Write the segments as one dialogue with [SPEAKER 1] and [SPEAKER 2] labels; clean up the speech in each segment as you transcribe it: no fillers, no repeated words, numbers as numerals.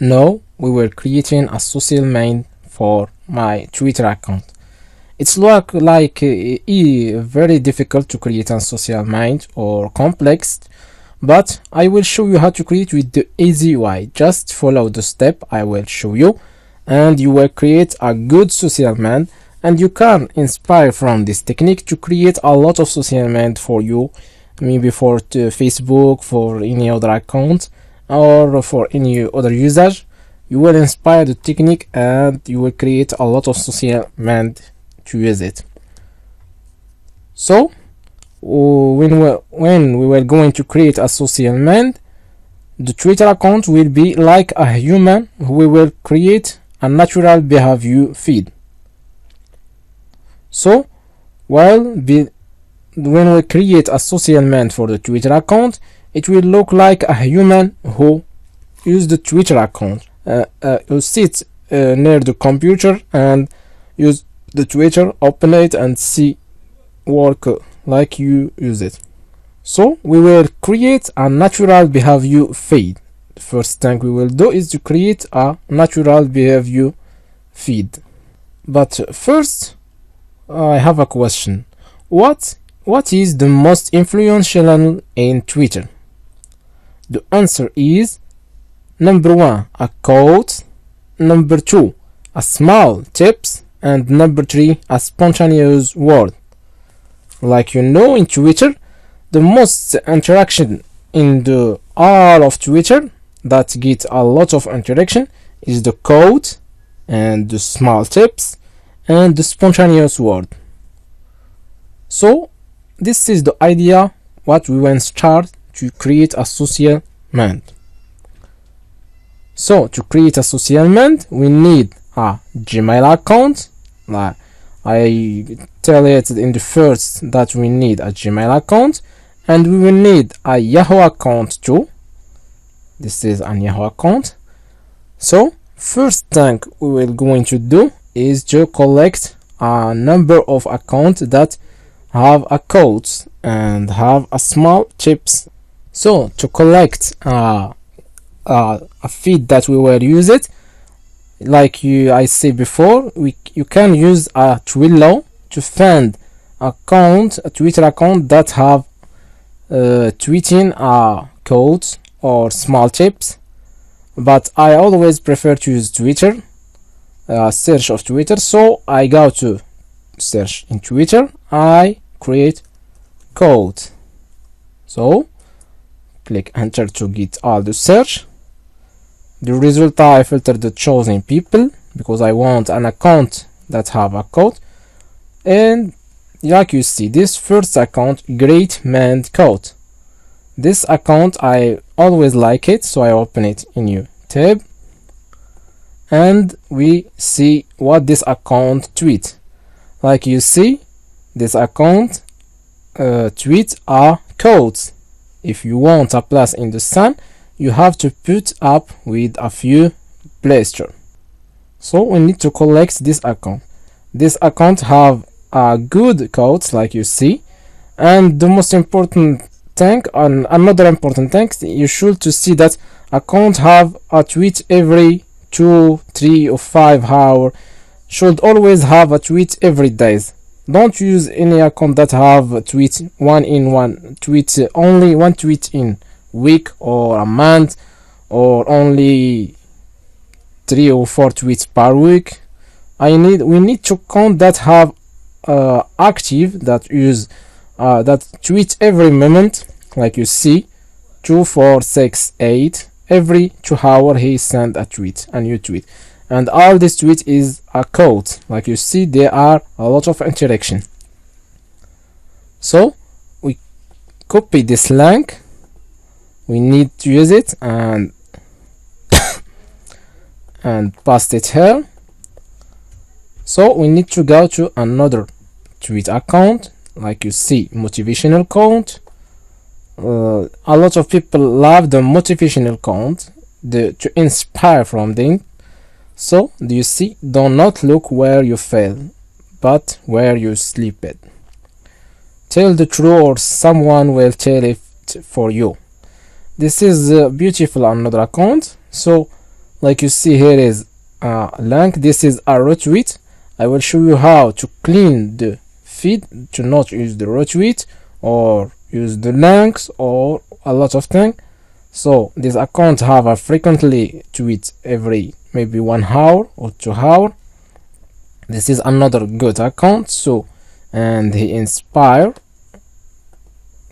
[SPEAKER 1] Now we were creating a social main for my Twitter account. It's look like very difficult to create a social main or complex, but I will show you how to create with the easy way. Just follow the step I will show you and you will create a good social main, and you can inspire from this technique to create a lot of social main for you, maybe for Facebook, for any other account, or for any other usage. You will inspire the technique and you will create a lot of social main to use it. So when we were going to create a social main, the Twitter account will be like a human who will create a natural behavior feed. So when we create a social main for the Twitter account, it will look like a human who use the Twitter account, who sits near the computer and use the Twitter, open it and see work like you use it. So we will create a natural behavior feed. The first thing we will do is to create a natural behavior feed. But first I have a question. What is the most influential in Twitter? The answer is number 1, a quote, number 2, a small tips, and number 3, a spontaneous word. Like you know, in Twitter, the most interaction in the all of Twitter that get a lot of interaction is the quote and the small tips and the spontaneous word. So this is the idea what we want to start to create a social main. So to create a social main, we need a Gmail account. Like I tell it in the first that we need a Gmail account, and we will need a Yahoo account too. This is a Yahoo account. So first thing we will going to do is to collect a number of accounts that have a codes and have a small chips. So to collect a feed that we will use it, like I said before, you can use a Twilio to find a Twitter account that have tweeting codes or small tips. But I always prefer to use Twitter, search of Twitter. So I go to search in Twitter, I create code. So click enter to get all the search. The result, I filter the chosen people because I want an account that have a code. And like you see, this first account, great man code. This account I always like it, so I open it in new tab and we see what this account tweet. Like you see, this account tweet are codes. If you want a plus in the sun, you have to put up with a few plaster. So we need to collect this account. This account have good codes, like you see, and the most important thing, and another important thing, you should to see that account have a tweet every 2, 3 or 5 hours. Should always have a tweet every days. Don't use any account that have a tweet only one tweet in week or a month, or only 3 or 4 tweets per week. We need to count that have active, that use that tweet every moment, like you see 2, 4, 6, 8. Every 2 hours he send a new tweet, and all this tweet is a code. Like you see, there are a lot of interaction. So we copy this link, we need to use it and paste it here. So we need to go to another tweet account, like you see, motivational account. A lot of people love the motivational account to inspire from them. So do you see, do not look where you fail, but where you sleep at. Tell the truth or someone will tell it for you. This is beautiful, another account. So like you see here is a link. This is a retweet. I will show you how to clean the feed to not use the retweet or use the links or a lot of things. So this account have a frequently tweet every maybe 1 hour or 2 hour. This is another good account. So, and he inspire,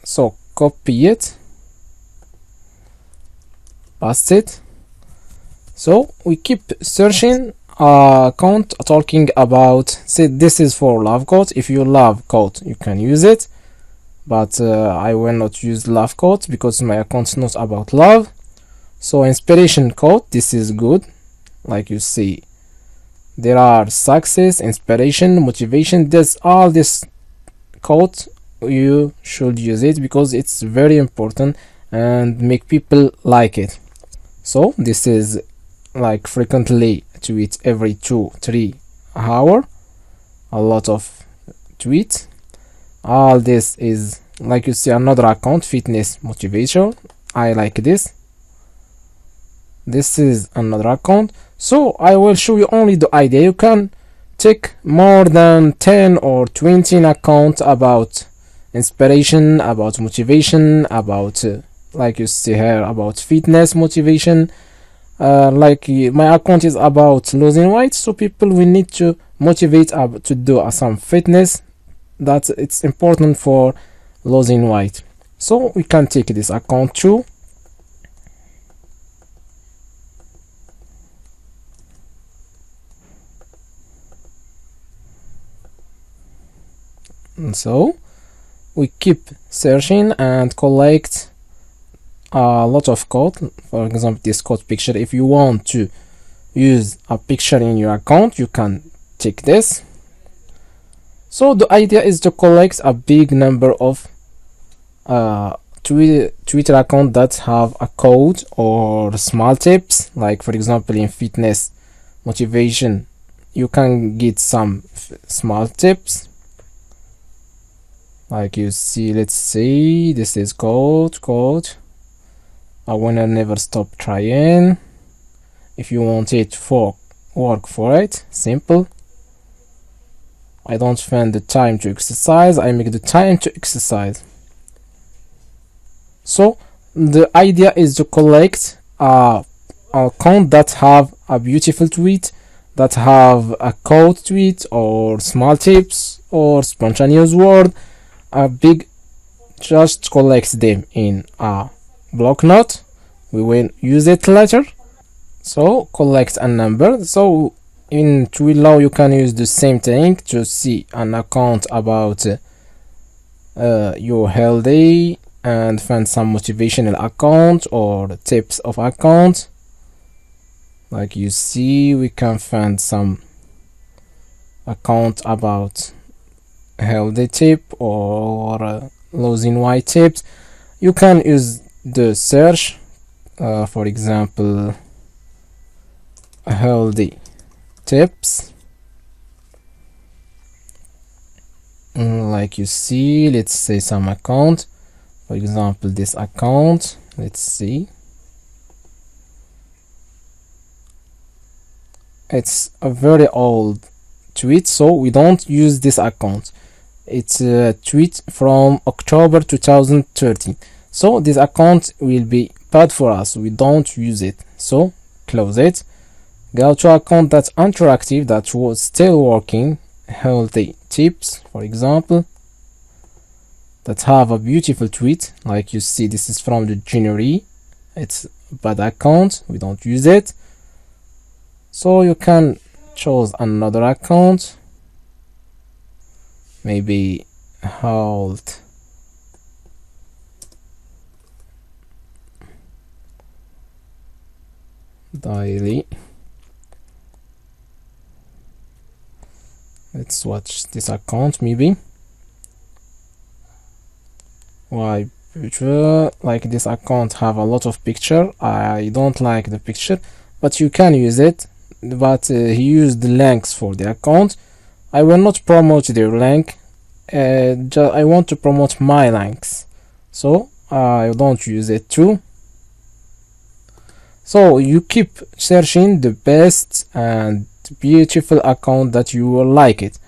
[SPEAKER 1] so copy it, paste it. So we keep searching account talking about, say this is for love quote. If you love quote you can use it, but I will not use love quote because my account is not about love. So inspiration quote, this is good. Like you see, there are success, inspiration, motivation. This all this quote you should use it because it's very important and make people like it. So this is like frequently tweet every 2-3 hour, a lot of tweets. All this is, like you see, another account, fitness motivation. I like this. This is another account. So I will show you only the idea. You can take more than 10 or 20 accounts about inspiration, about motivation, about like you see here, about fitness motivation. Like my account is about losing weight, so people will need to motivate to do some fitness, that it's important for losing weight. So we can take this account too. And so we keep searching and collect a lot of code. For example, this code picture, if you want to use a picture in your account you can take this. So the idea is to collect a big number of Twitter account that have a code or small tips. Like for example in fitness motivation you can get some small tips. Like you see, let's see, this is code I wanna never stop trying. If you want it for work for it, simple. I don't spend the time to exercise, I make the time to exercise. So the idea is to collect a account that have a beautiful tweet, that have a code tweet or small tips or spontaneous word, a big, just collect them in a block note. We will use it later. So collect a number. So in Twilio you can use the same thing to see an account about your healthy and find some motivational account or tips of account. Like you see, we can find some account about healthy tip or losing weight tips. You can use the search, for example, healthy tips. Like you see, let's say some account, for example this account, let's see, it's a very old tweet, so we don't use this account. It's a tweet from October 2013, so this account will be bad for us, we don't use it, so close it. Go to account that's interactive, that was still working, healthy tips for example, that have a beautiful tweet. Like you see, this is from the January, it's a bad account, we don't use it. So you can choose another account, maybe health daily. Let's watch this account, maybe why picture. Like this account have a lot of picture, I don't like the picture, but you can use it. But he used the links for the account. I will not promote their link, I want to promote my links, so I don't use it too. So you keep searching the best and beautiful account that you will like it.